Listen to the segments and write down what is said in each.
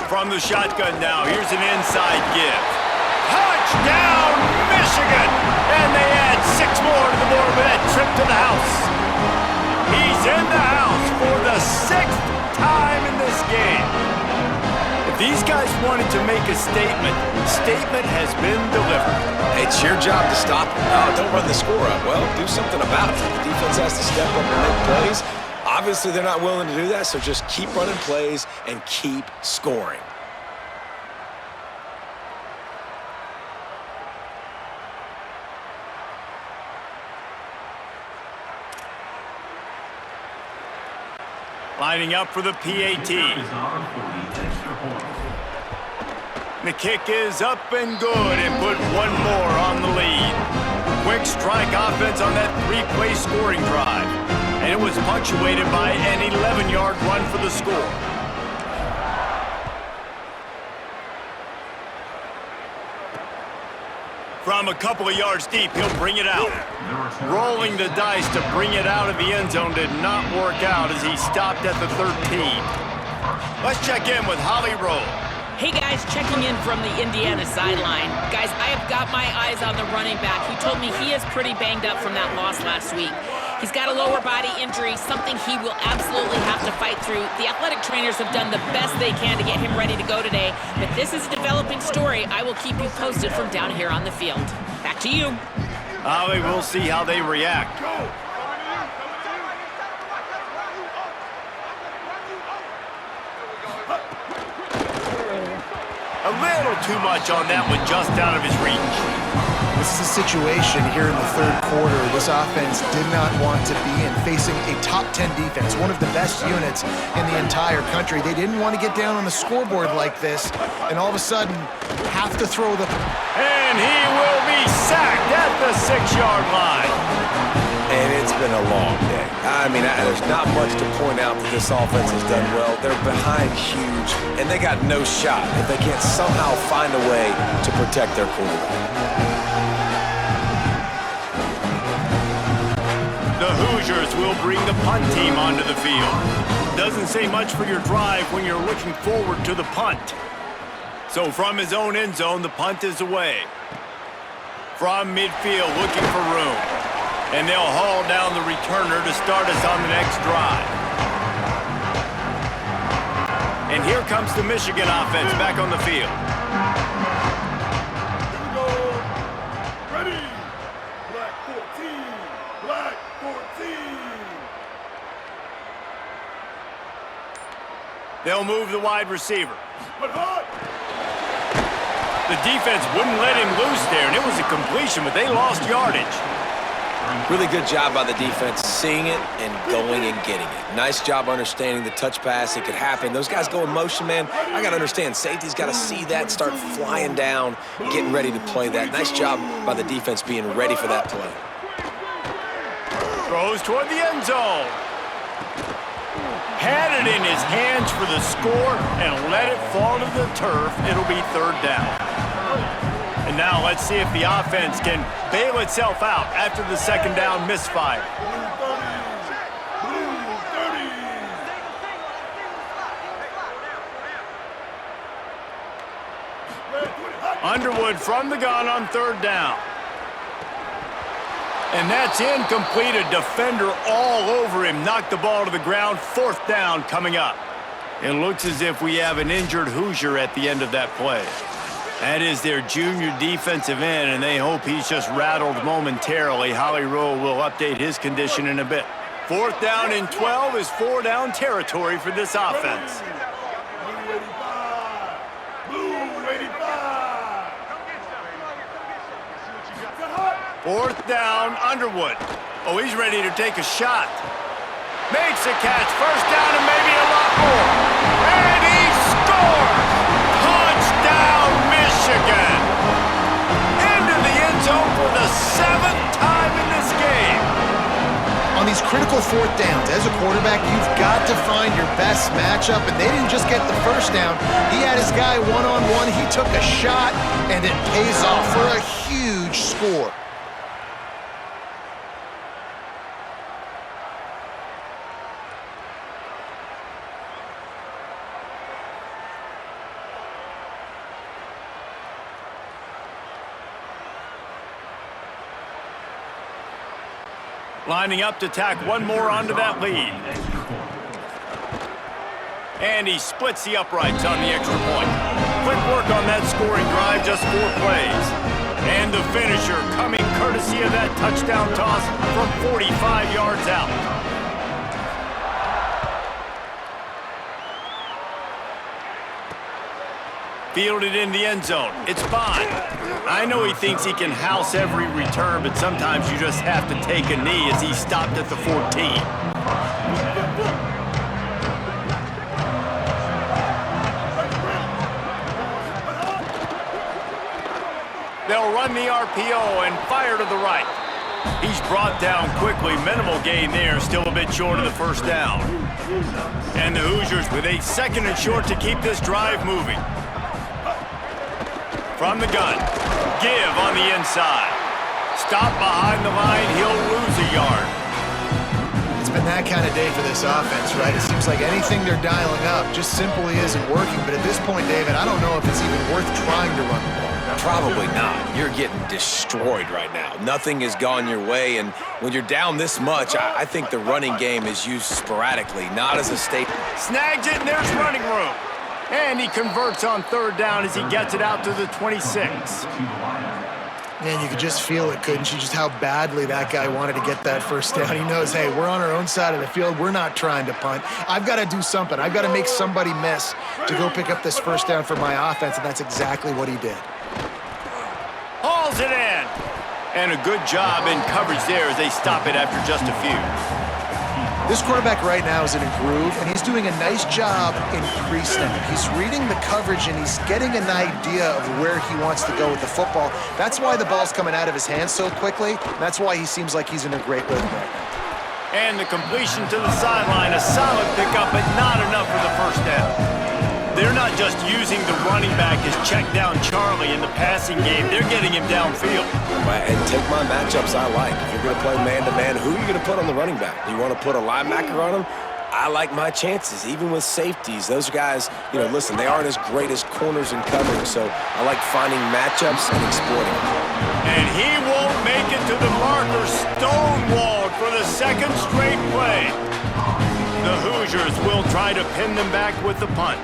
from the shotgun now. Here's an inside give. Touchdown, Michigan! And they add 6 more to the board with that trip to the house. He's in the house for the 6th time in this game. If these guys wanted to make a statement, the statement has been delivered. It's your job to stop it. Oh, don't run the score up. Well, do something about it. The defense has to step up and make plays. Obviously, they're not willing to do that, so just keep running plays and keep scoring. Lining up for the PAT. The kick is up and good and put 1 more on the lead. Quick strike offense on that 3-play scoring drive. And it was punctuated by an 11-yard run for the score. From a couple of yards deep, he'll bring it out. Rolling the dice to bring it out of the end zone did not work out as he stopped at the 13. Let's check in with Holly Rowe. Hey guys, checking in from the Indiana sideline. Guys, I have got my eyes on the running back. He told me he is pretty banged up from that loss last week. He's got a lower body injury, something he will absolutely have to fight through. The athletic trainers have done the best they can to get him ready to go today, but this is a developing story. I will keep you posted from down here on the field. Back to you. Holly, we'll see how they react. A little too much on that one, just out of his reach. This is a situation here in the third quarter this offense did not want to be in, facing a top 10 defense, one of the best units in the entire country. They didn't want to get down on the scoreboard like this and all of a sudden have to throw the... And he will be sacked at the 6-yard line. And it's been a long day. I mean, there's not much to point out that this offense has done well. They're behind huge, and they got no shot if they can't somehow find a way to protect their quarterback. The Hoosiers will bring the punt team onto the field. Doesn't say much for your drive when you're looking forward to the punt. So from his own end zone, the punt is away. From midfield, looking for room. And they'll haul down the returner to start us on the next drive. And here comes the Michigan offense back on the field. Here we go. Ready. Black 14. Black 14. They'll move the wide receiver. But hot. The defense wouldn't let him loose there, and it was a completion, but they lost yardage. Really good job by the defense, seeing it and going and getting it. Nice job understanding the touch pass. It could happen. Those guys go in motion, man. I got to understand. Safety's got to see that, start flying down, getting ready to play that. Nice job by the defense being ready for that play. Throws toward the end zone. Had it in his hands for the score and let it fall to the turf. It'll be 3rd down. And now let's see if the offense can bail itself out after the 2nd down misfire. Underwood from the gun on 3rd down. And that's incomplete. A defender all over him. Knocked the ball to the ground. 4th down coming up. It looks as if we have an injured Hoosier at the end of that play. That is their junior defensive end, and they hope he's just rattled momentarily. Holly Rowe will update his condition in a bit. 4th down and 12 is 4-down territory for this offense. Blue 85. 4th down, Underwood. Oh, he's ready to take a shot. Makes a catch. 1st down and maybe a lot more. And he scores! Touchdown, Michigan! Into the end zone for the 7th time in this game. On these critical 4th downs, as a quarterback, you've got to find your best matchup, and they didn't just get the 1st down. He had his guy one-on-one. He took a shot, and it pays off for a huge score. Lining up to tack one more onto that lead. And he splits the uprights on the extra point. Quick work on that scoring drive, just 4 plays. And the finisher coming courtesy of that touchdown toss from 45 yards out. Fielded in the end zone. It's Bond. I know he thinks he can house every return, but sometimes you just have to take a knee as he stopped at the 14. They'll run the RPO and fire to the right. He's brought down quickly. Minimal gain there, still a bit short of the first down. And the Hoosiers with a 2nd and short to keep this drive moving. From the gun, give on the inside. Stop behind the line, he'll lose a yard. It's been that kind of day for this offense, right? It seems like anything they're dialing up just simply isn't working. But at this point, David, I don't know if it's even worth trying to run the ball. Probably not. You're getting destroyed right now. Nothing has gone your way, and when you're down this much, I think the running game is used sporadically, not as a staple. Snags it, and there's running room. And he converts on 3rd down as he gets it out to the 26. Man, you could just feel it, couldn't you? Just how badly that guy wanted to get that first down. He knows, hey, we're on our own side of the field. We're not trying to punt. I've got to do something. I've got to make somebody miss to go pick up this first down for my offense, and that's exactly what he did. Hauls it in. And a good job in coverage there as they stop it after just a few. This quarterback right now is in a groove, and he's doing a nice job in pre-snap. He's reading the coverage, and he's getting an idea of where he wants to go with the football. That's why the ball's coming out of his hands so quickly. That's why he seems like he's in a great rhythm right now. And the completion to the sideline, a solid pickup, but not enough for the first down. They're not just using the running back as check down Charlie in the passing game. They're getting him downfield. And take my matchups I like. If you're going to play man-to-man, who are you going to put on the running back? You want to put a linebacker on him? I like my chances, even with safeties. Those guys, listen, they aren't as great as corners and covering, so I like finding matchups and exploiting them. And he won't make it to the marker, stonewalled for the 2nd straight play. The Hoosiers will try to pin them back with the punt.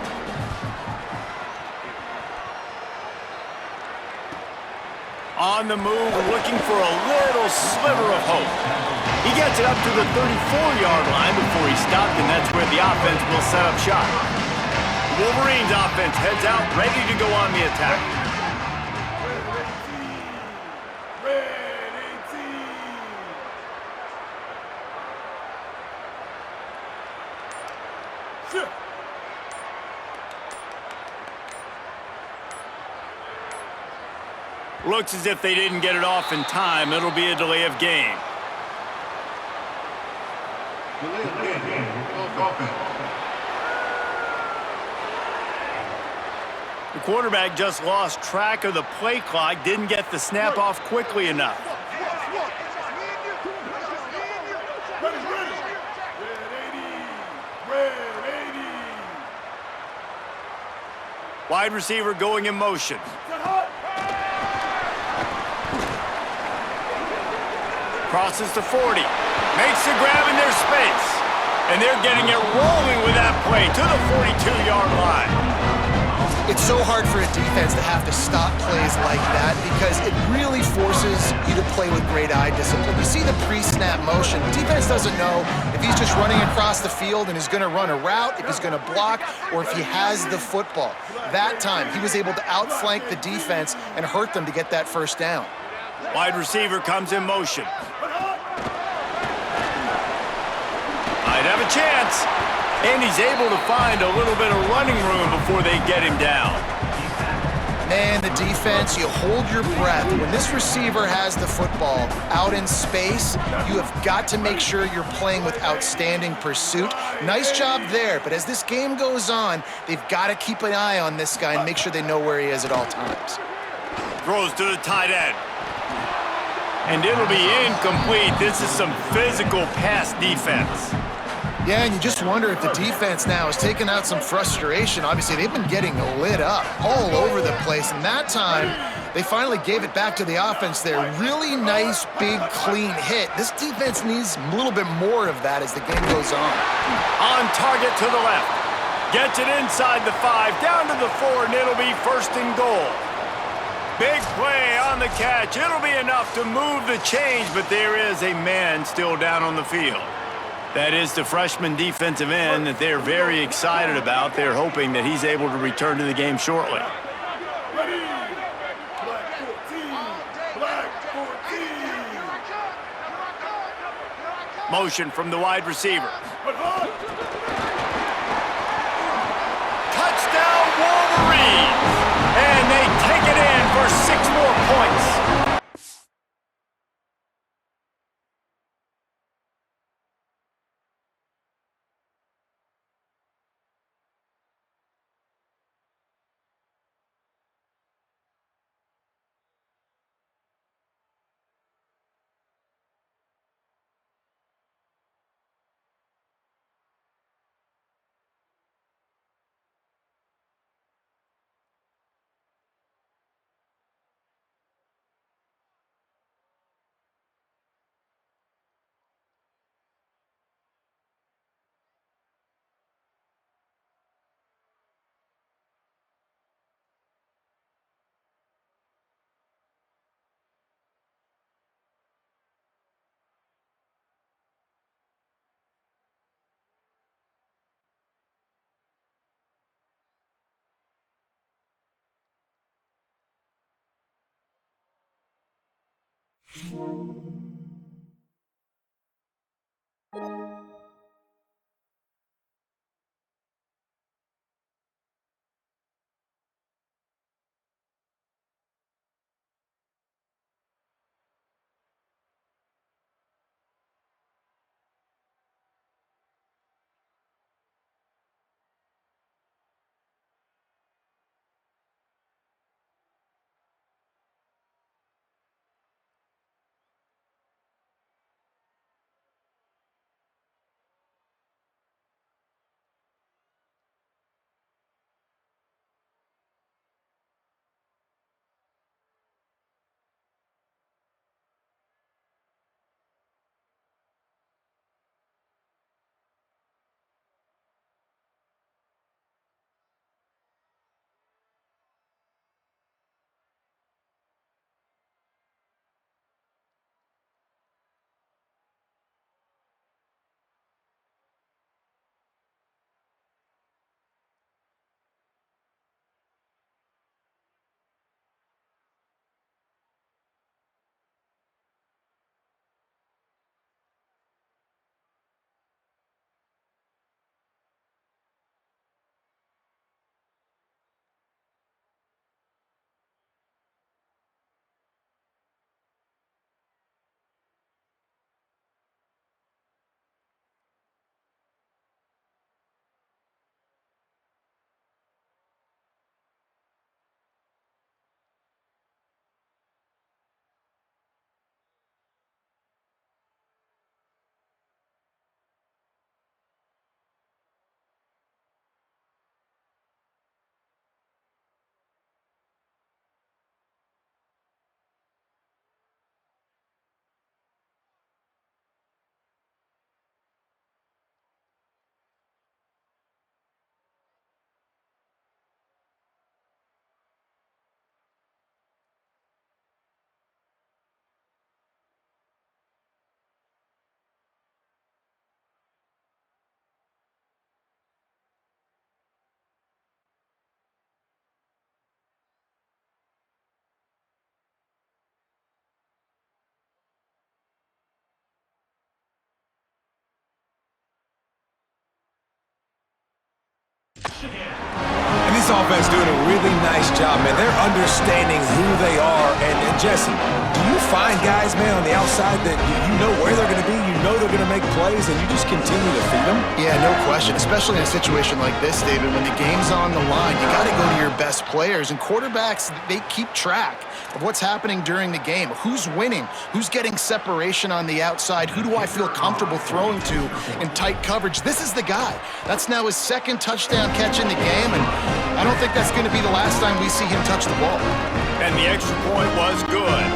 On the move, looking for a little sliver of hope. He gets it up to the 34-yard line before he stopped, and that's where the offense will set up shop. Wolverines offense heads out, ready to go on the attack. Red 18. Shift. Looks as if they didn't get it off in time. It'll be a delay of game. The quarterback just lost track of the play clock, didn't get the snap off quickly enough. Ready. Red 80. Wide receiver going in motion. Crosses the 40. Makes the grab in their space. And they're getting it rolling with that play to the 42-yard line. It's so hard for a defense to have to stop plays like that because it really forces you to play with great eye discipline. You see the pre-snap motion. The defense doesn't know if he's just running across the field and is going to run a route, if he's going to block, or if he has the football. That time, he was able to outflank the defense and hurt them to get that first down. Wide receiver comes in motion. Might have a chance. And he's able to find a little bit of running room before they get him down. Man, the defense, you hold your breath. When this receiver has the football out in space, you have got to make sure you're playing with outstanding pursuit. Nice job there, but as this game goes on, they've got to keep an eye on this guy and make sure they know where he is at all times. Throws to the tight end. And it'll be incomplete. This is some physical pass defense. Yeah, and you just wonder if the defense now is taking out some frustration. Obviously, they've been getting lit up all over the place, and that time They finally gave it back to the offense there. Really nice, big, clean hit. This defense needs a little bit more of that as the game goes on. On target to the left. Gets it inside the 5, down to the 4, and it'll be first and goal. Big play on the catch. It'll be enough to move the change, but there is a man still down on the field. That is the freshman defensive end that they're very excited about. They're hoping that he's able to return to the game shortly. Ready. Black 14. Black 14. Motion from the wide receiver. But hot. Touchdown Wolverines! And they take it in for 6 more points. And this offense doing a really nice job, man. They're understanding who they are. And Jesse, do you find guys, man, on the outside that you know where they're going to be, you know they're going to make plays, and you just continue to feed them? Yeah, no question, especially in a situation like this, David, when the game's on the line, you got to go to your best players. And quarterbacks, they keep track of what's happening during the game. Who's winning? Who's getting separation on the outside? Who do I feel comfortable throwing to in tight coverage? This is the guy. That's now his second touchdown catch in the game, and I don't think that's going to be the last time we see him touch the ball. And the extra point was good.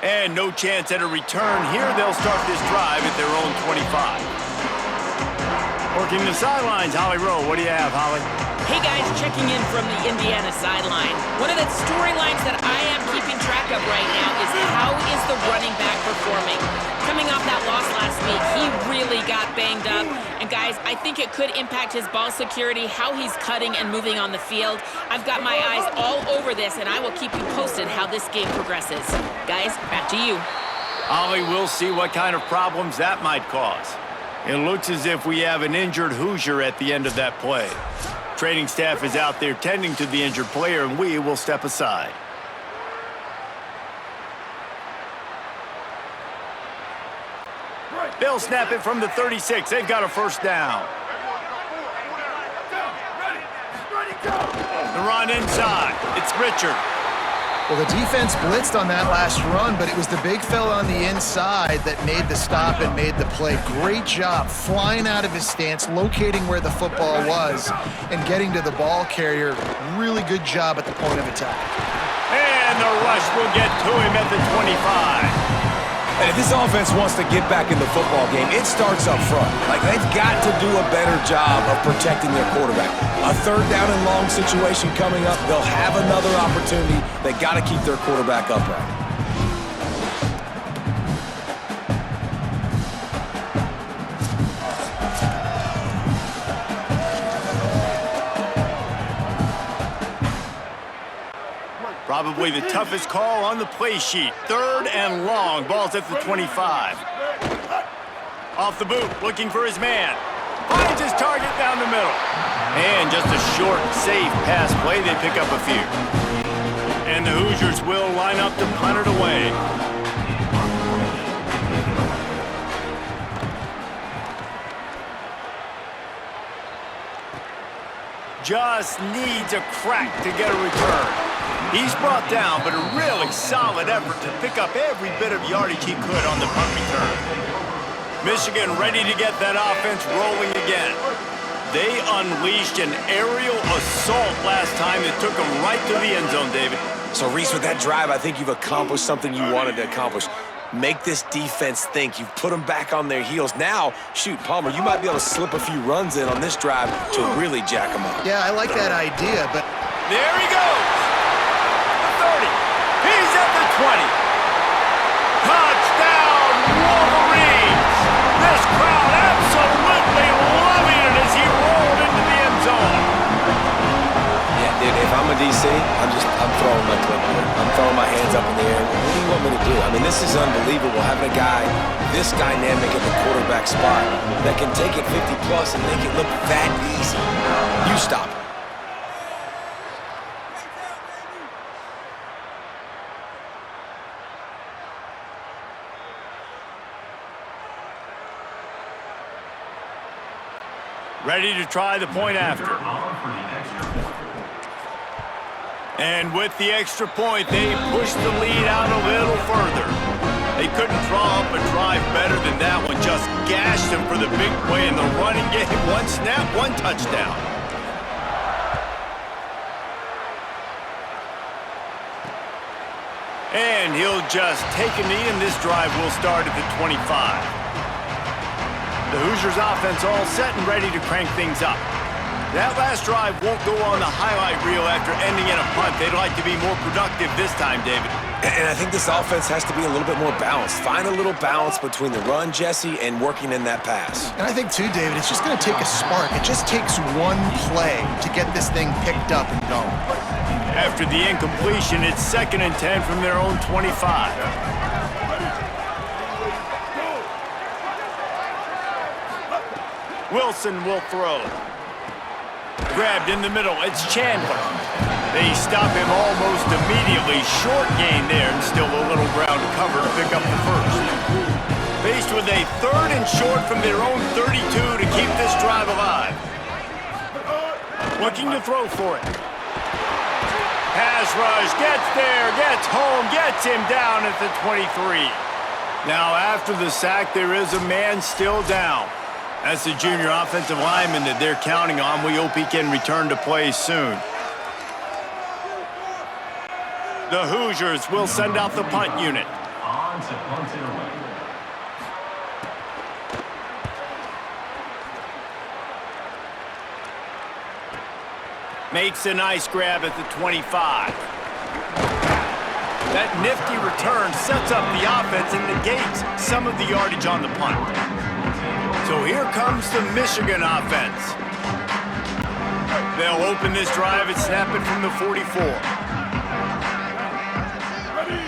And no chance at a return here. They'll start this drive at their own 25. Working the sidelines, Holly Rowe. What do you have, Holly? Hey guys, checking in from the Indiana sideline. One of the storylines that I am keeping track of right now is how is the running back performing? Coming off that loss last week, he really got banged up. And guys, I think it could impact his ball security, how he's cutting and moving on the field. I've got my eyes all over this, and I will keep you posted how this game progresses. Guys, back to you. Holly, we'll see what kind of problems that might cause. It looks as if we have an injured Hoosier at the end of that play. Training staff is out there tending to the injured player, and we will step aside. They'll snap it from the 36. They've got a first down. The run inside. It's Richard. Well, the defense blitzed on that last run, but it was the big fella on the inside that made the stop and made the play. Great job flying out of his stance, locating where the football was, and getting to the ball carrier. Really good job at the point of attack. And the rush will get to him at the 25. And if this offense wants to get back in the football game, it starts up front. Like, they've got to do a better job of protecting their quarterback. A third down and long situation coming up, they'll have another opportunity. They got to keep their quarterback upright. Probably the toughest call on the play sheet. Third and long. Ball's at the 25. Off the boot, looking for his man. Finds his target down the middle. And just a short, safe pass play. They pick up a few. And the Hoosiers will line up to punt it away. Just needs a crack to get a return. He's brought down, but a really solid effort to pick up every bit of yardage he could on the punt return. Michigan ready to get that offense rolling again. They unleashed an aerial assault last time that took them right to the end zone, David. So, Reese, with that drive, I think you've accomplished something you wanted to accomplish. Make this defense think. You've put them back on their heels. Now, shoot, Palmer, you might be able to slip a few runs in on this drive to really jack them up. Yeah, I like that idea, but... There he goes! 30. He's at the 20. Touchdown, Wolverines! This crowd absolutely loving it as he rolled into the end zone. Yeah, dude, if I'm a DC, I'm throwing my clipboard. I'm throwing my hands up in the air. What do you want me to do? I mean, this is unbelievable, having a guy this dynamic at the quarterback spot that can take it 50-plus and make it look that easy. You stop it. Ready to try the point after. And with the extra point, they push the lead out a little further. They couldn't draw up a drive better than that one. Just gashed them for the big play in the running game. One snap, one touchdown. And he'll just take a knee, and this drive will start at the 25. The Hoosiers offense all set and ready to crank things up. That last drive won't go on the highlight reel after ending in a punt. They'd like to be more productive this time, David. And I think this offense has to be a little bit more balanced. Find a little balance between the run, Jesse, and working in that pass. And I think, too, David, it's just going to take a spark. It just takes one play to get this thing picked up and going. After the incompletion, it's 2nd and 10 from their own 25. Wilson will throw. Grabbed in the middle. It's Chandler. They stop him almost immediately. Short gain there and still a little ground to cover to pick up the first. Faced with a 3rd and short from their own 32 to keep this drive alive. Looking to throw for it. Pass rush, gets there, gets home, gets him down at the 23. Now, after the sack, there is a man still down. That's the junior offensive lineman that they're counting on. We hope he can return to play soon. The Hoosiers will send out the punt unit. On to punt it away. Makes a nice grab at the 25. That nifty return sets up the offense and negates some of the yardage on the punt. So here comes the Michigan offense. They'll open this drive and snap it from the 44. Ready.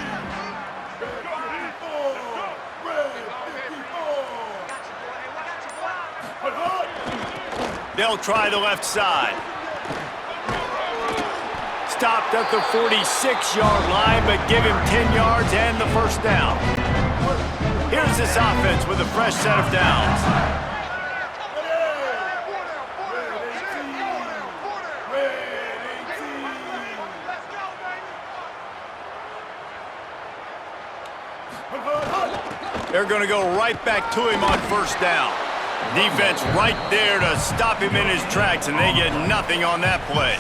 Red 54. They'll try the left side. Stopped at the 46-yard line, but give him 10 yards and the first down. Here's this offense with a fresh set of downs. They're going to go right back to him on first down. Defense right there to stop him in his tracks, and they get nothing on that play.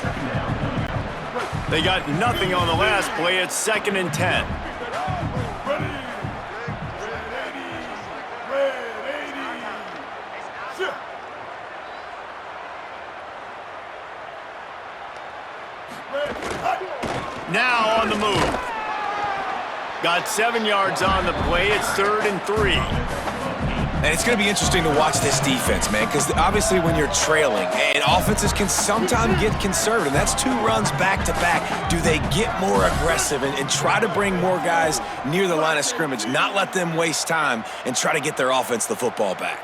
They got nothing on the last play. It's 2nd and 10. Now on the move. Got 7 yards on the play. It's 3rd and 3. And it's going to be interesting to watch this defense, man, because obviously when you're trailing, and offenses can sometimes get conservative. That's 2 runs back-to-back. Do they get more aggressive and try to bring more guys near the line of scrimmage, not let them waste time, and try to get their offense the football back?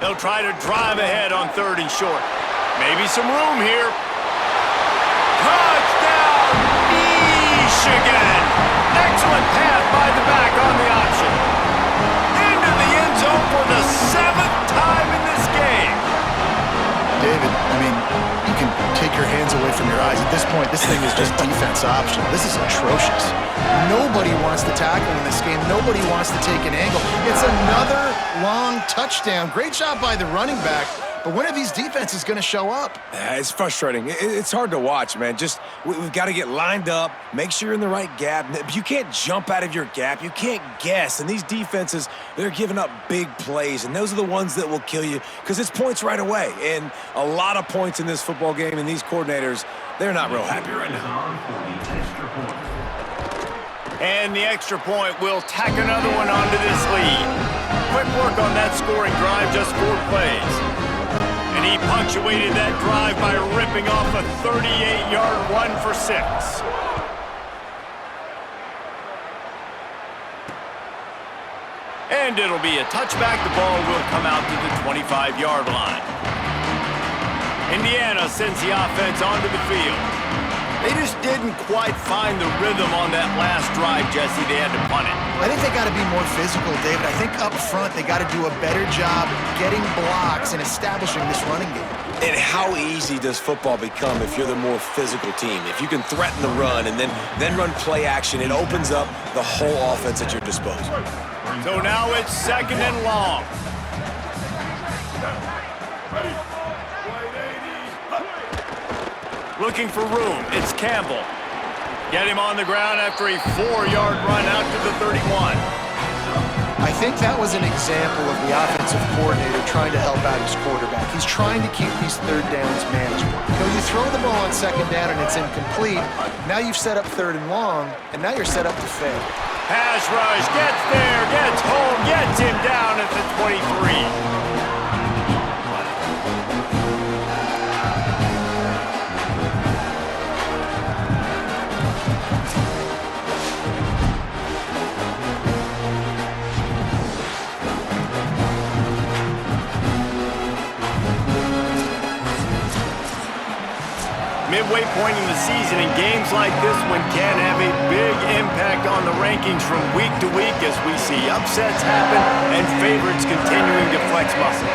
They'll try to drive ahead on 3rd and short. Maybe some room here. Touchdown, Michigan! Excellent pass by the back on the option. Into the end zone for the 7th time in this game. David, I mean, you can take your hands away from your eyes. At this point, this thing is just defense optional. This is atrocious. Nobody wants to tackle in this game. Nobody wants to take an angle. It's another long touchdown. Great job by the running back. But when are these defenses going to show up? It's frustrating. It's hard to watch, man. Just we've got to get lined up, make sure you're in the right gap. You can't jump out of your gap. You can't guess. And these defenses, they're giving up big plays, and those are the ones that will kill you because it's points right away. And a lot of points in this football game, and these coordinators, they're not real happy right now. And the extra point will tack another one onto this lead. Quick work on that scoring drive, just 4 plays. And he punctuated that drive by ripping off a 38-yard run for 6. And it'll be a touchback. The ball will come out to the 25-yard line. Indiana sends the offense onto the field. They just didn't quite find the rhythm on that last drive, Jesse. They had to punt it. I think they got to be more physical, David. I think up front they got to do a better job getting blocks and establishing this running game. And how easy does football become if you're the more physical team? If you can threaten the run and then run play action, it opens up the whole offense at your disposal. So now it's 2nd and long. Looking for room. It's Campbell. Get him on the ground after a 4-yard run out to the 31. I think that was an example of the offensive coordinator trying to help out his quarterback. He's trying to keep these 3rd downs manageable. You know, you throw the ball on 2nd down and it's incomplete. Now you've set up 3rd and long, and now you're set up to fail. Pass rush, gets there, gets home, gets him down at the 23. Midway point in the season, and games like this one can have a big impact on the rankings from week to week as we see upsets happen and favorites continuing to flex muscle.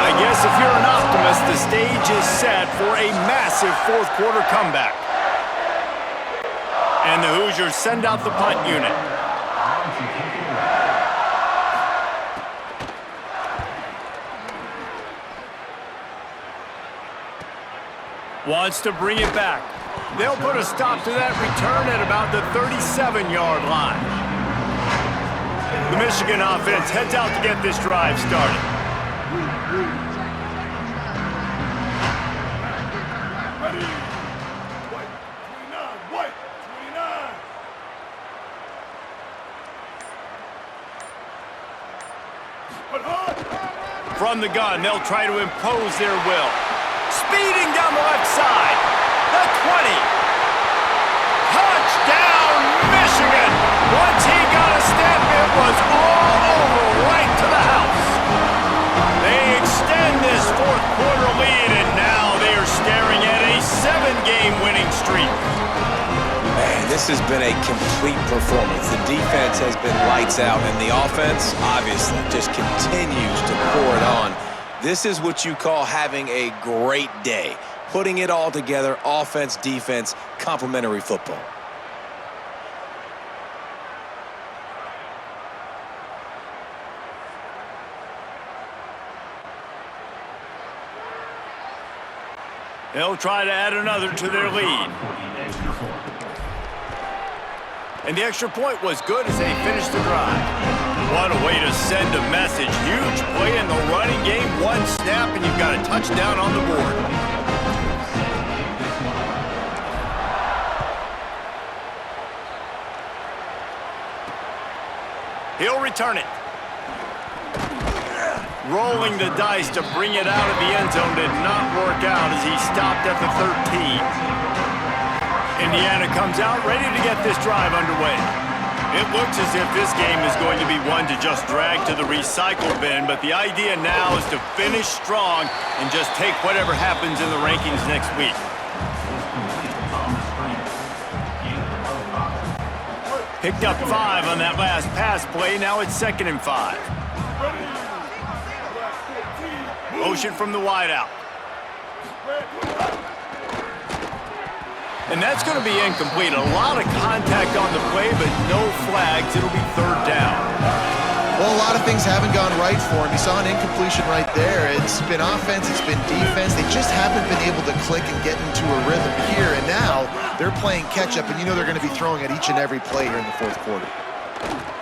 I guess guess if you're an optimist, the stage is set for a massive fourth quarter comeback. And the Hoosiers send out the punt unit. Wants to bring it back. They'll put a stop to that return at about the 37-yard line. The Michigan offense heads out to get this drive started. Ready. White 29. White 29. But hard. From the gun, they'll try to impose their will. Speeding down the left side. The 20. Touchdown, Michigan! Once he got a step, it was all over right to the house. They extend this fourth quarter lead, and now they are staring at a 7-game winning streak. Man, this has been a complete performance. The defense has been lights out, and the offense, obviously, just continues to pour it on. This is what you call having a great day. Putting it all together, offense, defense, complementary football. They'll try to add another to their lead. And the extra point was good as they finished the drive. What a way to send a message. Huge play in the running game. One snap, and you've got a touchdown on the board. He'll return it. Rolling the dice to bring it out of the end zone did not work out as he stopped at the 13. Indiana comes out ready to get this drive underway. It looks as if this game is going to be one to just drag to the recycle bin, but the idea now is to finish strong and just take whatever happens in the rankings next week. Picked up 5 on that last pass play. Now it's 2nd and 5. Motion from the wideout. And that's going to be incomplete. A lot of contact on the play, but no flags. It'll be 3rd down. Well, a lot of things haven't gone right for him. You saw an incompletion right there. It's been offense, it's been defense. They just haven't been able to click and get into a rhythm here. And now they're playing catch-up, and you know they're going to be throwing at each and every play here in the fourth quarter.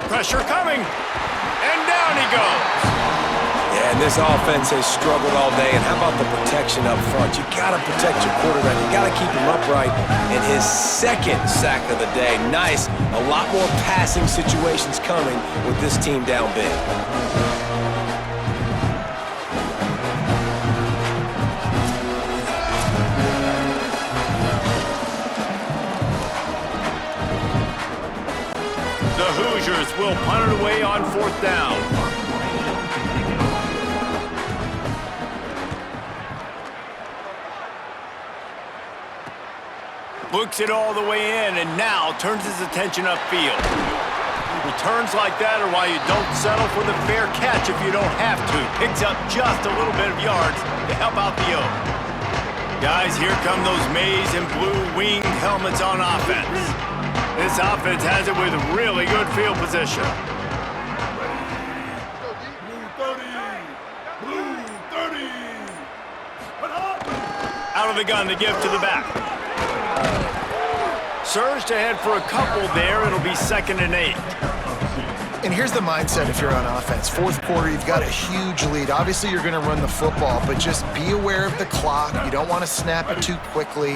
Pressure coming. And down he goes. Yeah, and this offense has struggled all day. And how about the protection up front? You got to protect your quarterback. You got to keep him upright. And his 2nd sack of the day. Nice. A lot more passing situations coming with this team down big. The Hoosiers will punt it away on 4th down. Looks it all the way in, and now turns his attention upfield. Returns like that are why you don't settle for the fair catch if you don't have to. Picks up just a little bit of yards to help out the O. Guys, here come those maize and blue winged helmets on offense. This offense has it with really good field position. Blue 30. Out of the gun to give to the back. Surged ahead for a couple there. It'll be 2nd and 8. And here's the mindset if you're on offense. Fourth quarter, you've got a huge lead. Obviously, you're going to run the football, but just be aware of the clock. You don't want to snap it too quickly.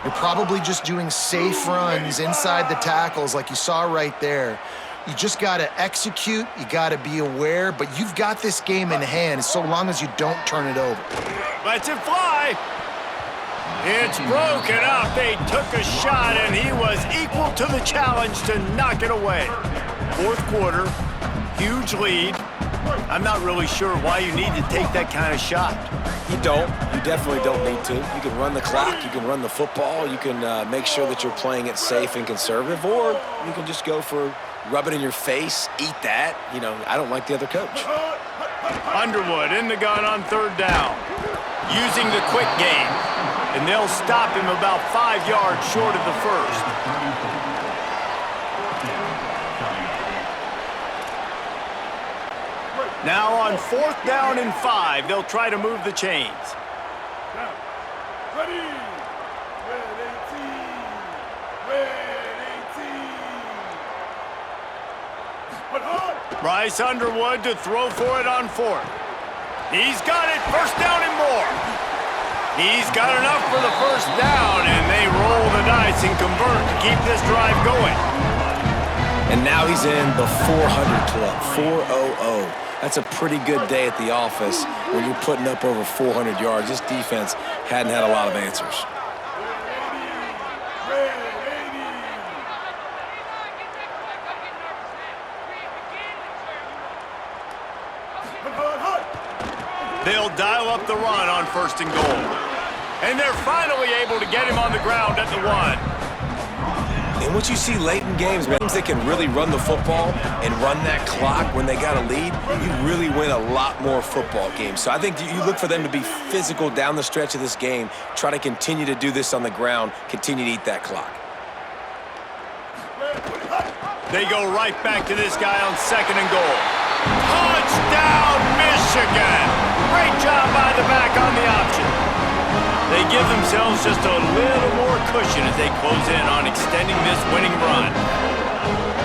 You're probably just doing safe runs inside the tackles like you saw right there. You just got to execute. You got to be aware, but you've got this game in hand so long as you don't turn it over. Lets it fly. It's broken up. They took a shot, and he was equal to the challenge to knock it away. Fourth quarter, huge lead. I'm not really sure why you need to take that kind of shot. You don't. You definitely don't need to. You can run the clock. You can run the football. You can make sure that you're playing it safe and conservative, or you can just go for rub it in your face, eat that. You know, I don't like the other coach. Underwood in the gun on third down. Using the quick game. And they'll stop him about 5 yards short of the first. Now on 4th down and 5, they'll try to move the chains. Now, ready. Red 18. Red 18. But hard. Bryce Underwood to throw for it on 4th. He's got it, first down and more. He's got enough for the first down, and they roll the dice and convert to keep this drive going. And now he's in the 400 club, 400. That's a pretty good day at the office when you're putting up over 400 yards. This defense hadn't had a lot of answers. They'll dial up the run on 1st and goal. And they're finally able to get him on the ground at the 1. And what you see late in games, man, teams that can really run the football and run that clock when they got a lead, you really win a lot more football games. So I think you look for them to be physical down the stretch of this game, try to continue to do this on the ground, continue to eat that clock. They go right back to this guy on 2nd and goal. Touchdown, Michigan! Great job by the back on the option. They give themselves just a little more cushion as they close in on extending this winning run.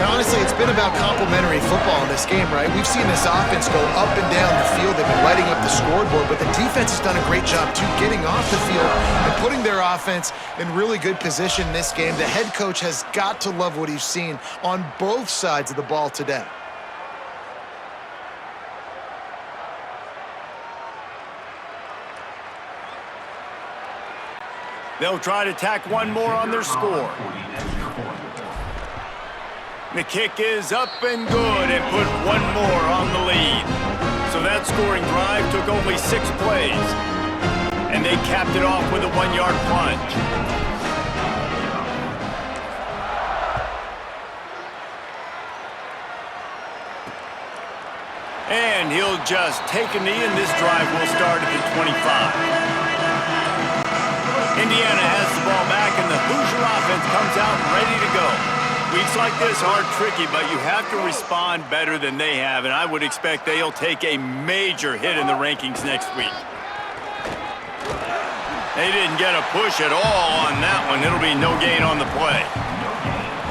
Now, honestly, it's been about complementary football in this game, right? We've seen this offense go up and down the field. They've been lighting up the scoreboard, but the defense has done a great job, too, getting off the field and putting their offense in really good position in this game. The head coach has got to love what he's seen on both sides of the ball today. They'll try to tack one more on their score. The kick is up and good and put one more on the lead. So that scoring drive took only 6 plays. And they capped it off with a 1-yard plunge. And he'll just take a knee, and this drive will start at the 25. Indiana has the ball back, and the Hoosier offense comes out ready to go. Weeks like this are tricky, but you have to respond better than they have, and I would expect they'll take a major hit in the rankings next week. They didn't get a push at all on that one. It'll be no gain on the play.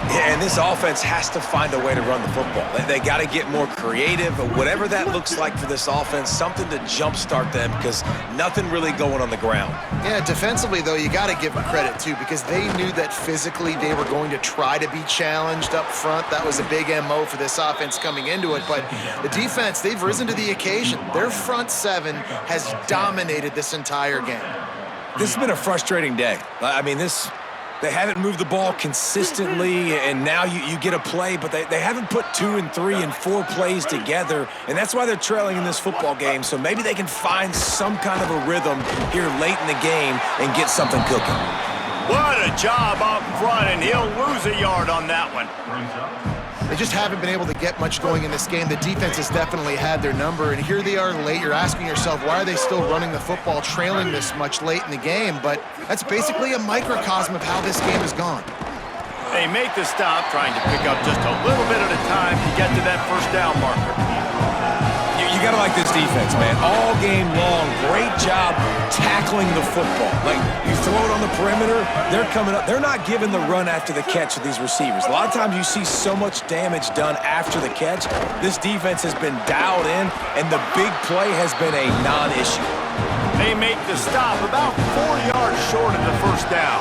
Yeah, and this offense has to find a way to run the football. They got to get more creative, whatever that looks like for this offense, something to jumpstart them because nothing really going on the ground. Yeah, defensively, though, you got to give them credit, too, because they knew that physically they were going to try to be challenged up front. That was a big MO for this offense coming into it. But the defense, they've risen to the occasion. Their front 7 has dominated this entire game. This has been a frustrating day. I mean, they haven't moved the ball consistently, and now you get a play, but they haven't put 2 and 3 and 4 plays together, and that's why they're trailing in this football game. So maybe they can find some kind of a rhythm here late in the game and get something cooking. What a job up front, and he'll lose a yard on that one. They just haven't been able to get much going in this game. The defense has definitely had their number, and here they are late. You're asking yourself, why are they still running the football, trailing this much late in the game? But that's basically a microcosm of how this game has gone. They make the stop, trying to pick up just a little bit at a time to get to that first down marker. You got to like this defense, man. All game long, great job tackling the football. Like, you throw it on the perimeter, they're coming up. They're not giving the run after the catch with these receivers. A lot of times you see so much damage done after the catch. This defense has been dialed in, and the big play has been a non-issue. They make the stop about 4 yards short of the first down.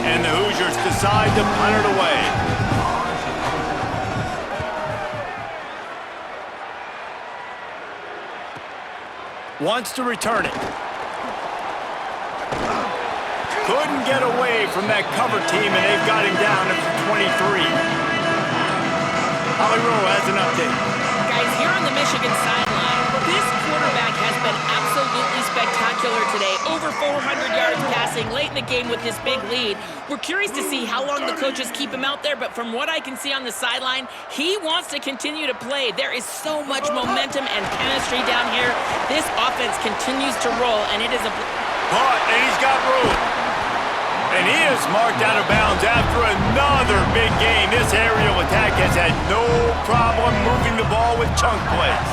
And the Hoosiers decide to punt it away. Wants to return it. Couldn't get away from that cover team, and they've got him down at the 23. Holly Rowe has an update. Guys, here on the Michigan sideline, this quarterback has been absolutely spectacular killer today. Over 400 yards passing late in the game with this big lead. We're curious to see how long the coaches keep him out there, but from what I can see on the sideline, he wants to continue to play. There is so much momentum and chemistry down here. This offense continues to roll, and it is a... Caught, and he's got room. And he is marked out of bounds after another big gain. This aerial attack has had no problem moving the ball with chunk plays.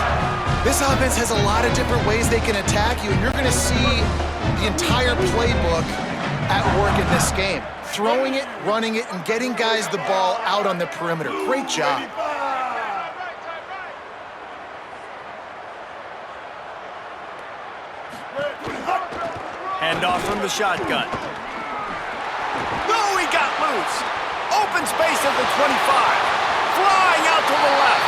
This offense has a lot of different ways they can attack you, and you're going to see the entire playbook at work in this game. Throwing it, running it, and getting guys the ball out on the perimeter. Great job. Handoff from the shotgun. No, he got loose. Open space at the 25. Flying out to the left.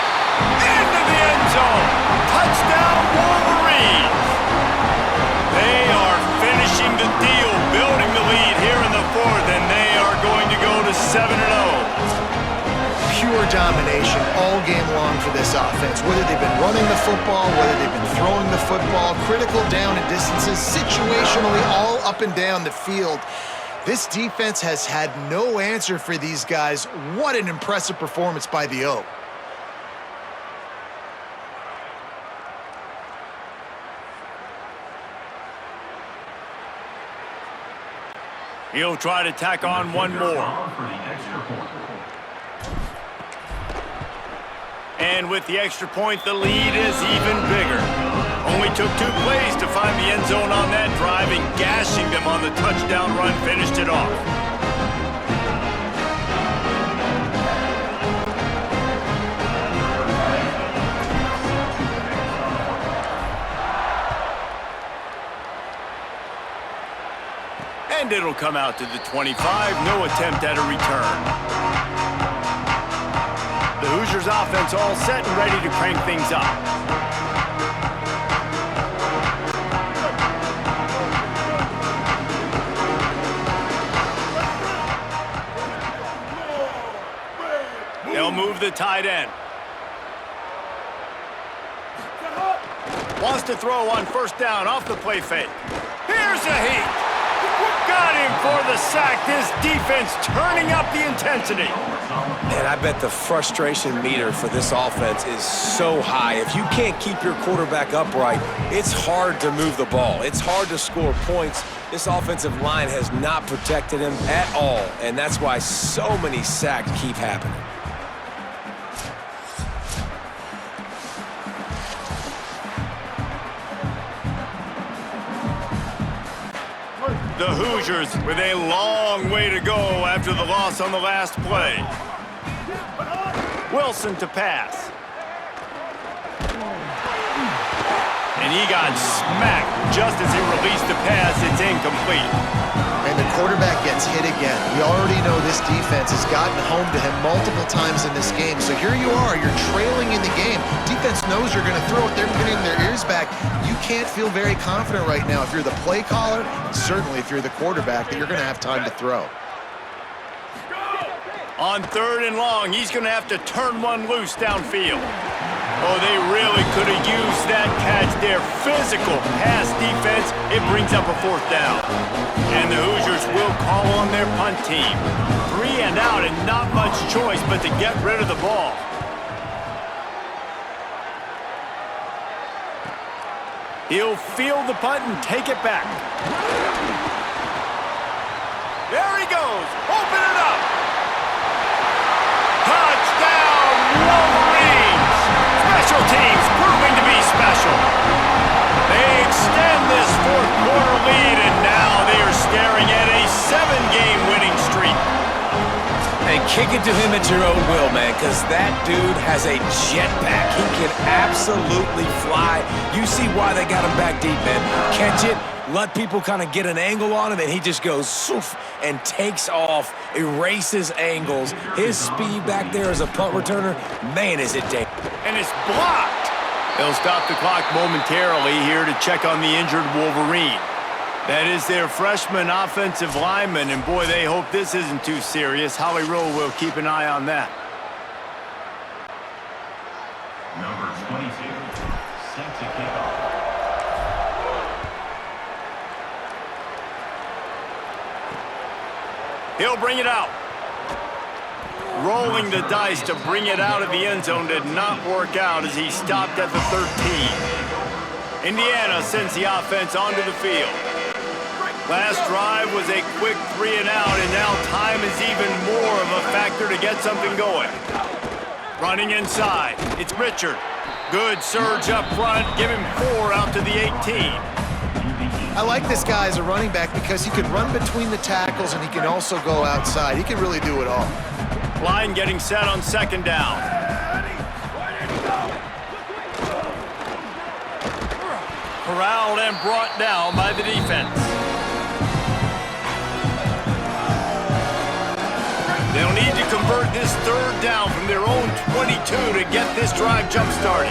Into the end zone. Touchdown, Wolverines. They are finishing the deal, building the lead here in the fourth, and they are going to go to 7-0. Pure domination all game long for this offense. Whether they've been running the football, whether they've been throwing the football, critical down and distances, situationally all up and down the field. This defense has had no answer for these guys. What an impressive performance by the O. He'll try to tack on one more. For the extra point. And with the extra point, the lead is even bigger. Only took 2 plays to find the end zone on that drive, and gashing them on the touchdown run finished it off. And it'll come out to the 25, no attempt at a return. The Hoosiers offense all set and ready to crank things up. They'll move the tight end. Wants to throw on first down off the play fake. Here's a heat. Got him for the sack. This defense turning up the intensity. Man, I bet the frustration meter for this offense is so high. If you can't keep your quarterback upright, it's hard to move the ball. It's hard to score points. This offensive line has not protected him at all, and that's why so many sacks keep happening. The Hoosiers with a long way to go after the loss on the last play. Wilson to pass. And he got smacked just as he released the pass. It's incomplete. And the quarterback gets hit again. We already know this defense has gotten home to him multiple times in this game. So here you are, you're trailing in the game. Defense knows you're going to throw it. They're putting their ears back. You can't feel very confident right now if you're the play caller, and certainly if you're the quarterback, that you're going to have time to throw. On 3rd and long, he's going to have to turn one loose downfield. Oh, they really could have used that catch there. Physical pass defense, it brings up a 4th down. And the Hoosiers will call on their punt team. 3 and out and not much choice but to get rid of the ball. He'll field the punt and take it back. There he goes. Open it up. Touchdown, Wolverines. Special teams proving to be special. They extend this 4th quarter lead, and now they are staring at a 7-game winning streak. And kick it to him at your own will, man, because that dude has a jetpack. He can absolutely fly. You see why they got him back deep, man. Catch it, let people kind of get an angle on him, and he just goes soof and takes off, erases angles. His speed back there as a punt returner, man, is it dangerous. And it's blocked. They'll stop the clock momentarily here to check on the injured Wolverine. That is their freshman offensive lineman, and boy, they hope this isn't too serious. Holly Rowe will keep an eye on that. Number 22, set to kick off. He'll bring it out. Rolling the dice to bring it out of the end zone did not work out as he stopped at the 13. Indiana sends the offense onto the field. Last drive was a quick 3 and out, and now time is even more of a factor to get something going. Running inside, it's Richard. Good surge up front, give him 4 out to the 18. I like this guy as a running back because he can run between the tackles and he can also go outside. He can really do it all. Line getting set on second down. Corralled and brought down by the defense. They'll need to convert this third down from their own 22 to get this drive jump-started.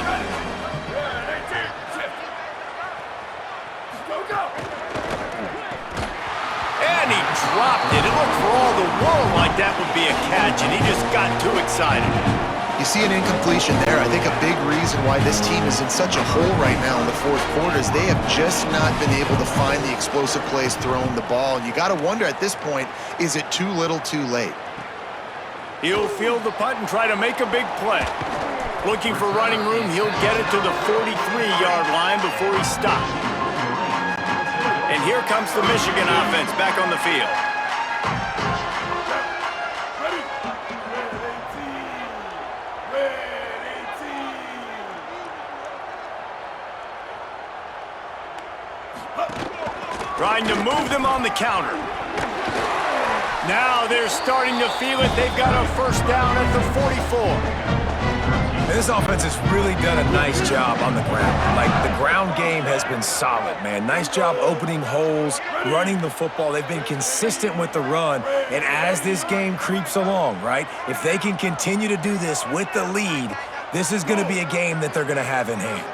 And he dropped it. It looked for all the world like that would be a catch, and he just got too excited. You see an incompletion there. I think a big reason why this team is in such a hole right now in the fourth quarter is they have just not been able to find the explosive plays throwing the ball. And you got to wonder at this point, is it too little too late? He'll field the punt and try to make a big play. Looking for running room, he'll get it to the 43-yard line before he stops. And here comes the Michigan offense back on the field. Trying to move them on the counter. Now they're starting to feel it. They've got a first down at the 44. And this offense has really done a nice job on the ground. Like, the ground game has been solid, man. Nice job opening holes, running the football. They've been consistent with the run. And as this game creeps along, right, if they can continue to do this with the lead, this is going to be a game that they're going to have in hand.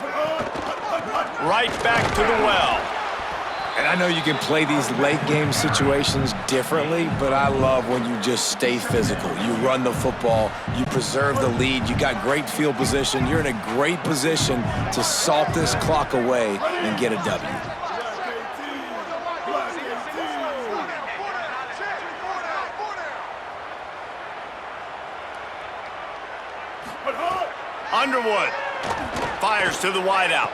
Right back to the well. And I know you can play these late game situations differently, but I love when you just stay physical. You run the football, you preserve the lead, you got great field position. You're in a great position to salt this clock away and get a W. Underwood fires to the wideout.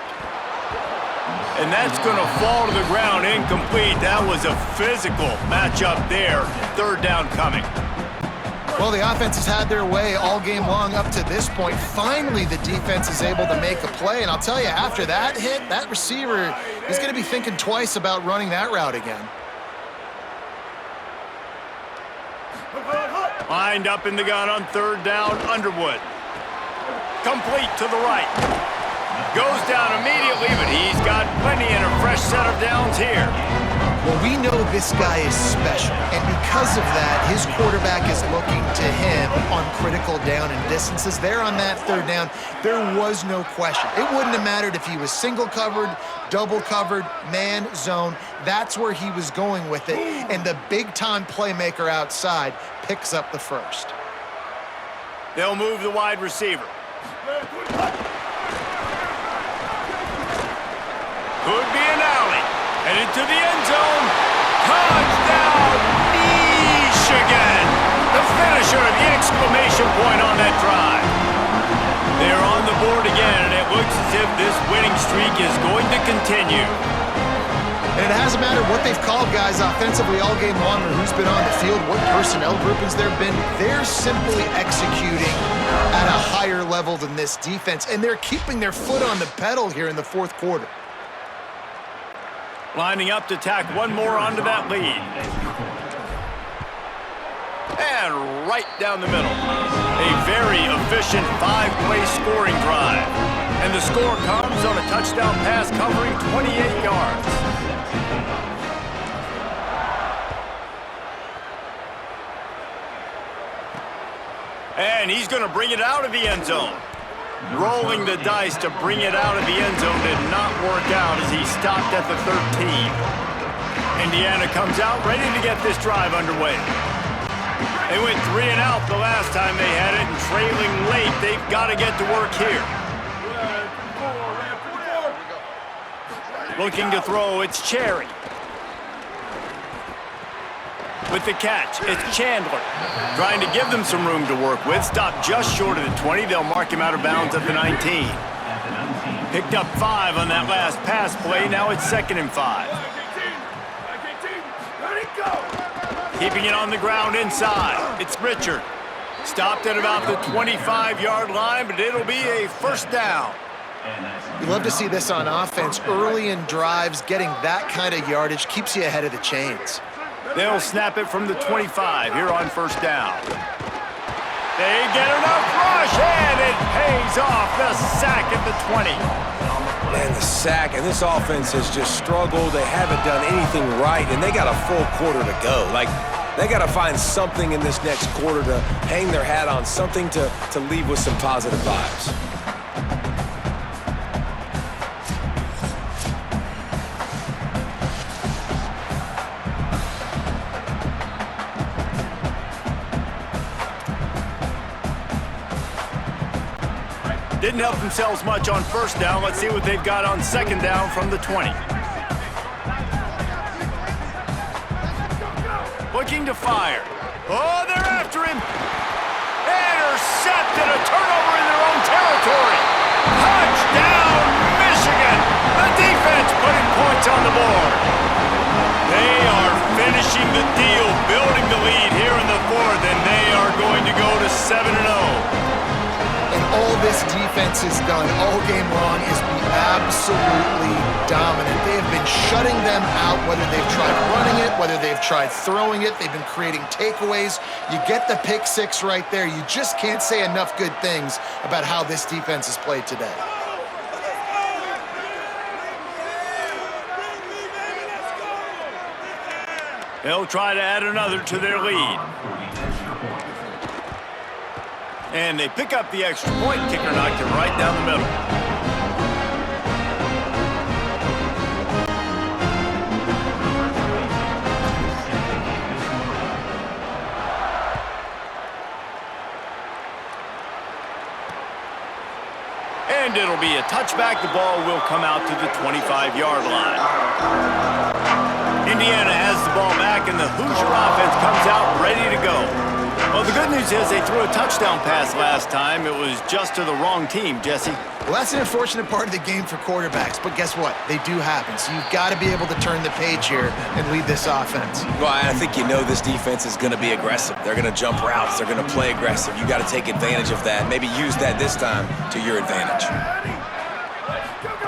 And that's going to fall to the ground incomplete. That was a physical matchup there. Third down coming. Well, the offense has had their way all game long up to this point. Finally, the defense is able to make a play. And I'll tell you, after that hit, that receiver is going to be thinking twice about running that route again. Lined up in the gun on third down, Underwood. Complete to the right. Goes down immediately, but he's got plenty and a fresh set of downs here. Well, we know this guy is special, and because of that, his quarterback is looking to him on critical down and distances. There on that third down, there was no question. It wouldn't have mattered if he was single covered, double covered, man, zone. That's where he was going with it, and the big-time playmaker outside picks up the first. They'll move the wide receiver. Could be an alley. And into the end zone. Touchdown, Michigan! The finisher, the exclamation point on that drive. They're on the board again, and it looks as if this winning streak is going to continue. And it hasn't mattered what they've called guys offensively all game long or who's been on the field, what personnel groupings there have been. They're simply executing at a higher level than this defense, and they're keeping their foot on the pedal here in the fourth quarter. Lining up to tack one more onto that lead. And right down the middle. A very efficient 5-play scoring drive. And the score comes on a touchdown pass covering 28 yards. And he's going to bring it out of the end zone. Rolling the dice to bring it out of the end zone did not work out as he stopped at the 13. Indiana comes out ready to get this drive underway. They went 3 and out the last time they had it, and trailing late, they've got to get to work here. Looking to throw, it's Cherry. With the catch, it's Chandler. Trying to give them some room to work with. Stopped just short of the 20. They'll mark him out of bounds at the 19. Picked up 5 on that last pass play. Now it's 2nd and 5. Keeping it on the ground inside. It's Richard. Stopped at about the 25-yard line, but it'll be a first down. You love to see this on offense. Early in drives, getting that kind of yardage keeps you ahead of the chains. They'll snap it from the 25 here on first down. They get enough rush, and it pays off. The sack at the 20. Man, the sack, and this offense has just struggled. They haven't done anything right, and they got a full quarter to go. Like, they got to find something in this next quarter to hang their hat on, something to leave with some positive vibes. Didn't help themselves much on first down. Let's see what they've got on second down from the 20. Looking to fire. Oh, they're after him. Intercepted, a turnover in their own territory. Touchdown, Michigan. The defense putting points on the board. They are finishing the deal, building the lead here in the 4th, and they are going to go to 7-0. And all this defense has done all game long is be absolutely dominant. They have been shutting them out, whether they've tried running it, whether they've tried throwing it. They've been creating takeaways. You get the pick 6 right there. You just can't say enough good things about how this defense has played today. They'll try to add another to their lead. And they pick up the extra point. Kicker knocked it right down the middle. And it'll be a touchback. The ball will come out to the 25-yard line. Indiana has the ball back, and the Hoosier offense comes out ready to go. Well, the good news is they threw a touchdown pass last time. It was just to the wrong team, Jesse. Well, that's an unfortunate part of the game for quarterbacks, but guess what? They do happen, so you've got to be able to turn the page here and lead this offense. Well, I think you know this defense is going to be aggressive. They're going to jump routes. They're going to play aggressive. You got to take advantage of that. Maybe use that this time to your advantage.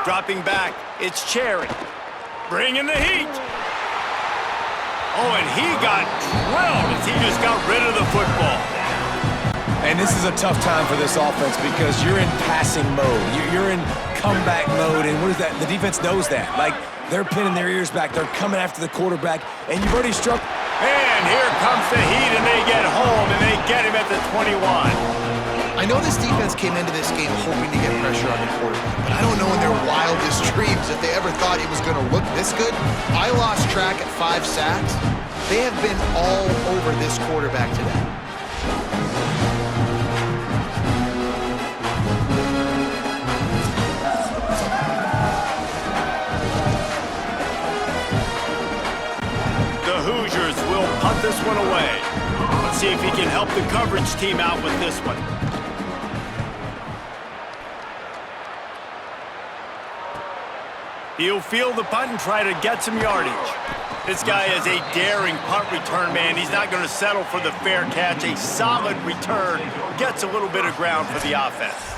Dropping back, it's Cherry. Bringing the heat. Oh, and he got drilled as he just got rid of the football. And this is a tough time for this offense because you're in passing mode. You're in comeback mode, and what is that? The defense knows that. Like, they're pinning their ears back. They're coming after the quarterback, and you've already struck. And here comes the heat, and they get home, and they get him at the 21. I know this defense came into this game hoping to get pressure on the quarterback, but I don't know in their wildest dreams if they ever thought he was going to look this good. I lost track at 5 sacks. They have been all over this quarterback today. The Hoosiers will punt this one away. Let's see if he can help the coverage team out with this one. He'll field the punt and try to get some yardage. This guy is a daring punt return man. He's not going to settle for the fair catch. A solid return gets a little bit of ground for the offense.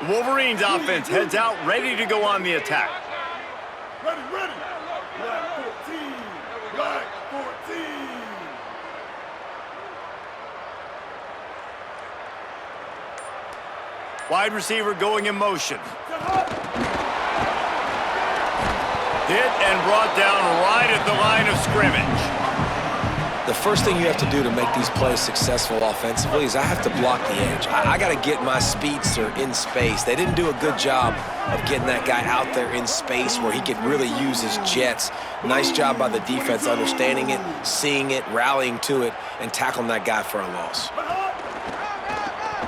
The Wolverines offense heads out, ready to go on the attack. Ready, ready. Black 14. Black 14. Wide receiver going in motion. Hit and brought down right at the line of scrimmage. The first thing you have to do to make these plays successful offensively is I have to block the edge. I got to get my speedster in space. They didn't do a good job of getting that guy out there in space where he could really use his jets. Nice job by the defense understanding it, seeing it, rallying to it, and tackling that guy for a loss.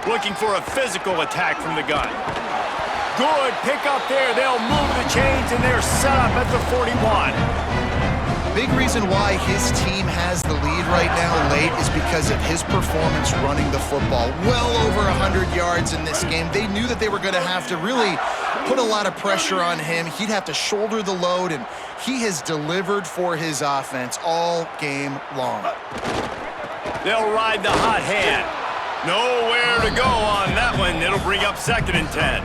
Looking for a physical attack from the gun. good pick up there. They'll move the chains, and they're set up at the 41. Big reason why his team has the lead right now late is because of his performance running the football. Well over 100 yards in this game. They knew that they were going to have to really put a lot of pressure on him. He'd have to shoulder the load, and he has delivered for his offense all game long. They'll ride the hot hand. Nowhere to go on that one. It'll bring up 2nd and 10.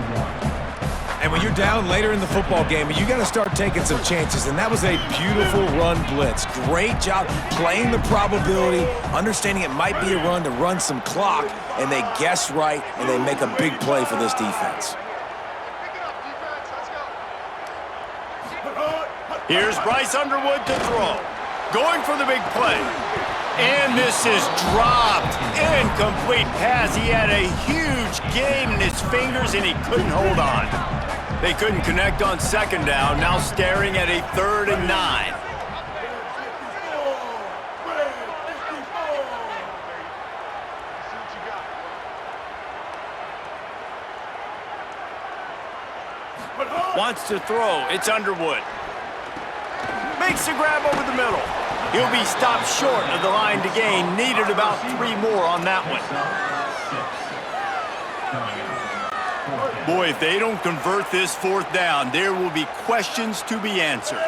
And when you're down later in the football game, you got to start taking some chances, and that was a beautiful run blitz. Great job playing the probability, understanding it might be a run to run some clock, and they guess right, and they make a big play for this defense. Here's Bryce Underwood to throw. Going for the big play. And this is dropped. Incomplete pass. He had a huge gain in his fingers, and he couldn't hold on. They couldn't connect on 2nd down. Now staring at a 3rd and 9. Wants to throw. It's Underwood. Makes a grab over the middle. He'll be stopped short of the line to gain. Needed about 3 more on that one. Boy, if they don't convert this 4th down, there will be questions to be answered.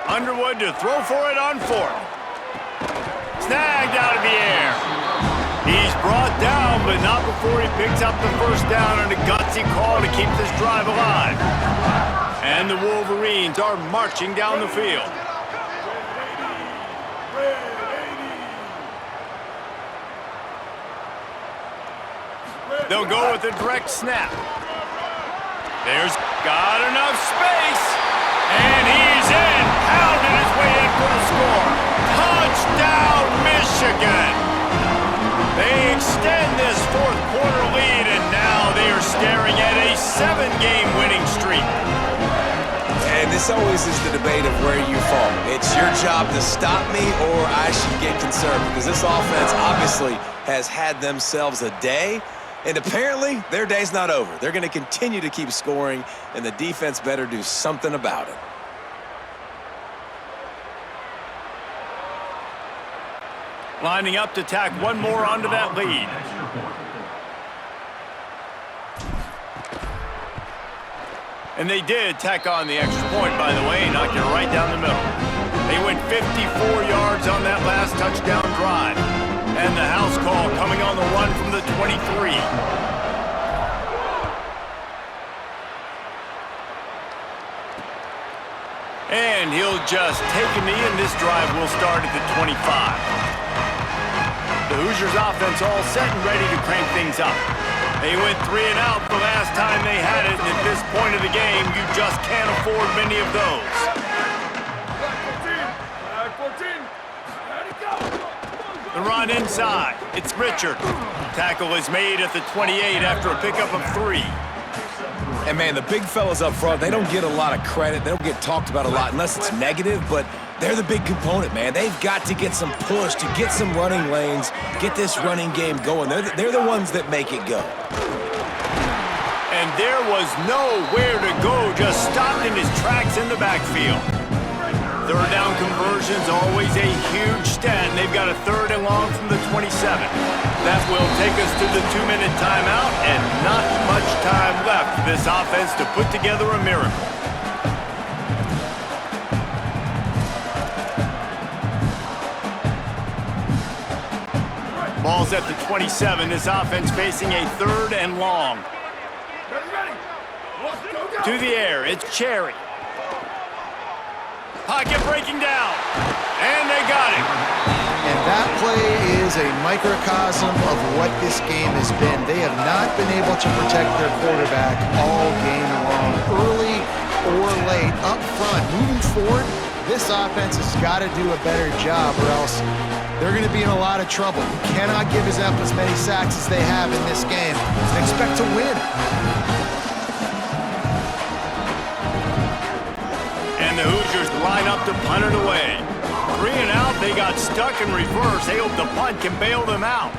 Underwood to throw for it on 4th. Snagged out of the air. He's brought down, but not before he picks up the 1st down on a gutsy call to keep this drive alive. And the Wolverines are marching down the field. They'll go with a direct snap. There's got enough space. And he's in. Pounded his way in for the score. Touchdown, Michigan. They extend this 4th quarter lead, and now they are staring at a 7-game winning streak. And this always is the debate of where you fall. It's your job to stop me, or I should get concerned, because this offense obviously has had themselves a day, and apparently their day's not over. They're going to continue to keep scoring, and the defense better do something about it. Lining up to tack one more onto that lead. And they did tack on the extra point, by the way, knocked it right down the middle. They went 54 yards on that last touchdown drive. And the house call coming on the run from the 23. And he'll just take a knee, and this drive will start at the 25. The Hoosiers offense all set and ready to crank things up. They went 3 and out the last time they had it, and at this point of the game, you just can't afford many of those. The run inside. It's Richard. Tackle is made at the 28 after a pickup of 3. And, man, the big fellas up front, they don't get a lot of credit. They don't get talked about a lot unless it's negative, but they're the big component, man. They've got to get some push, to get some running lanes, get this running game going. They're the ones that make it go. And there was nowhere to go, just stopped in his tracks in the backfield. 3rd down conversion's always a huge stat, and they've got a 3rd and long from the 27. That will take us to the 2-minute timeout, and not much time left for this offense to put together a miracle. Ball's at the 27. This offense facing a 3rd and long. To the air, it's Cherry. Pocket breaking down, and they got him. And that play is a microcosm of what this game has been. They have not been able to protect their quarterback all game long, early or late, up front. Moving forward, this offense has got to do a better job, or else they're going to be in a lot of trouble. You cannot give up as many sacks as they have in this game and expect to win. And the Hoosiers line up to punt it away. 3 and out. They got stuck in reverse. They hope the punt can bail them out.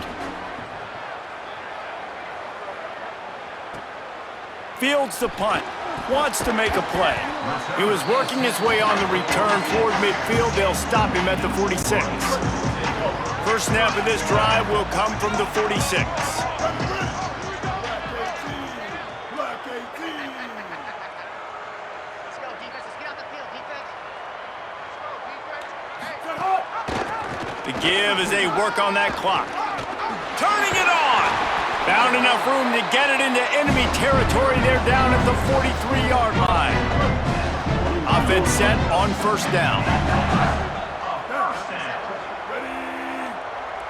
Fields the punt. Wants to make a play. He was working his way on the return toward midfield. They'll stop him at the 46. First snap of this drive will come from the 46. Black 18. Let's go, defense. Let's get out the field, defense. Set up. The give as they work on that clock. Turning it on. Found enough room to get it into enemy territory. They're down at the 43-yard line. Offense set on first down. Ready.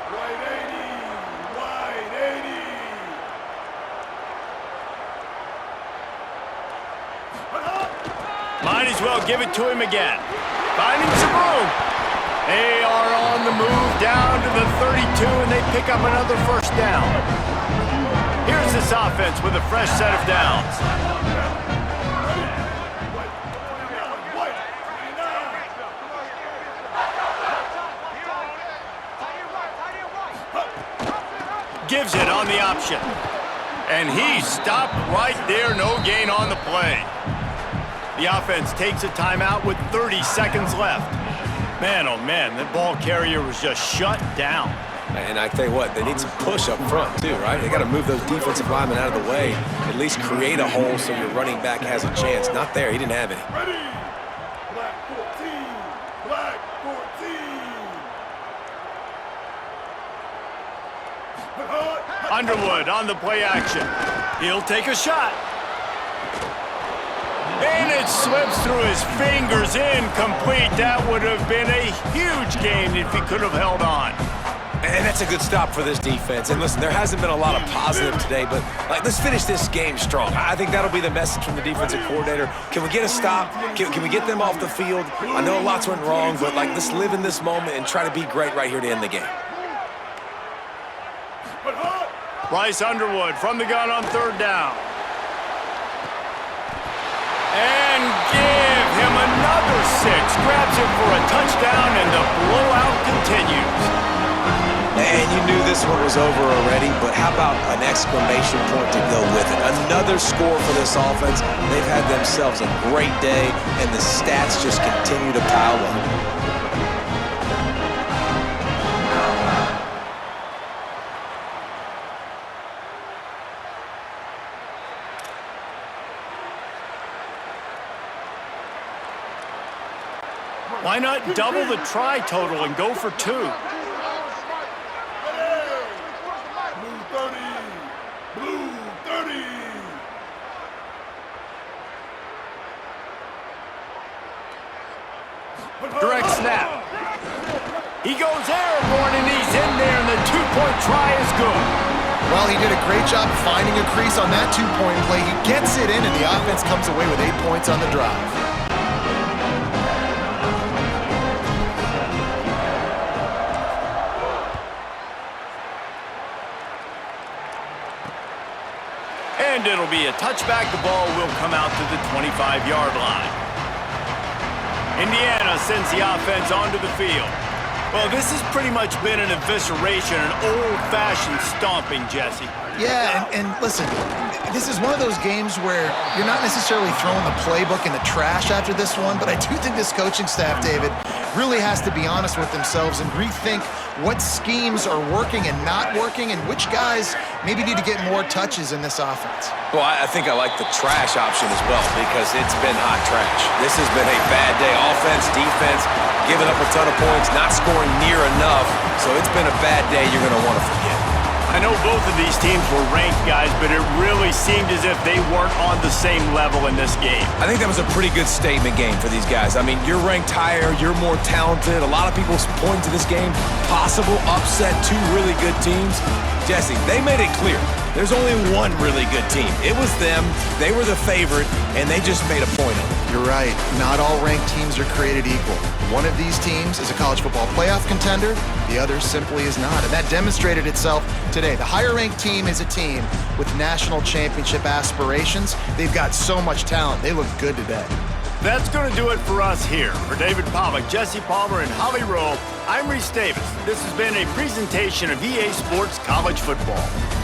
Wide 80. Wide 80. Put up. Might as well give it to him again. Finding some room. They are on the move down to the 32, and they pick up another first down. Here's this offense with a fresh set of downs. White. 29. Gives it on the option. And he stopped right there. No gain on the play. The offense takes a timeout with 30 seconds left. Man, oh man, that ball carrier was just shut down. And I tell you what, they need some push up front too, right? They got to move those defensive linemen out of the way, at least create a hole so your running back has a chance. Not there. He didn't have any. Ready. Black 14. Black 14. Underwood on the play action. He'll take a shot. And it slips through his fingers, incomplete. That would have been a huge gain if he could have held on. And that's a good stop for this defense. And listen, there hasn't been a lot of positive today, but let's finish this game strong. I think that'll be the message from the defensive coordinator. Can we get a stop? Can we get them off the field? I know lots went wrong, but let's live in this moment and try to be great right here to end the game. Bryce Underwood from the gun on third down. And give him another 6. Grabs him for a touchdown, and the blowout continues. And you knew this one was over already, but how about an exclamation point to go with it? Another score for this offense. They've had themselves a great day, and the stats just continue to pile up. Why not double the try total and go for 2? Blue 30. Blue 30. Direct snap. He goes airborne, and he's in there, and the 2-point try is good. Well, he did a great job finding a crease on that 2-point play. He gets it in, and the offense comes away with 8 points on the drive. And it'll be a touchback. The ball will come out to the 25-yard line. Indiana sends the offense onto the field. Well, this has pretty much been an evisceration, an old-fashioned stomping, Jesse. Yeah, and listen, this is one of those games where you're not necessarily throwing the playbook in the trash after this one, but I do think this coaching staff, David, really has to be honest with themselves and rethink what schemes are working and not working and which guys maybe need to get more touches in this offense. Well, I think I like the trash option as well because it's been hot trash. This has been a bad day. Offense, defense, giving up a ton of points, not scoring near enough. So it's been a bad day you're going to want to forget. I know both of these teams were ranked, guys, but it really seemed as if they weren't on the same level in this game. I think that was a pretty good statement game for these guys. I mean, you're ranked higher, you're more talented. A lot of people point to this game, possible upset, 2 really good teams. Jesse, they made it clear. There's only one really good team. It was them. They were the favorite, and they just made a point of it. You're right. Not all ranked teams are created equal. One of these teams is a college football playoff contender. The other simply is not. And that demonstrated itself today. The higher-ranked team is a team with national championship aspirations. They've got so much talent. They look good today. That's going to do it for us here. For David Pollack, Jesse Palmer, and Holly Rowe, I'm Reese Davis. This has been a presentation of EA Sports College Football.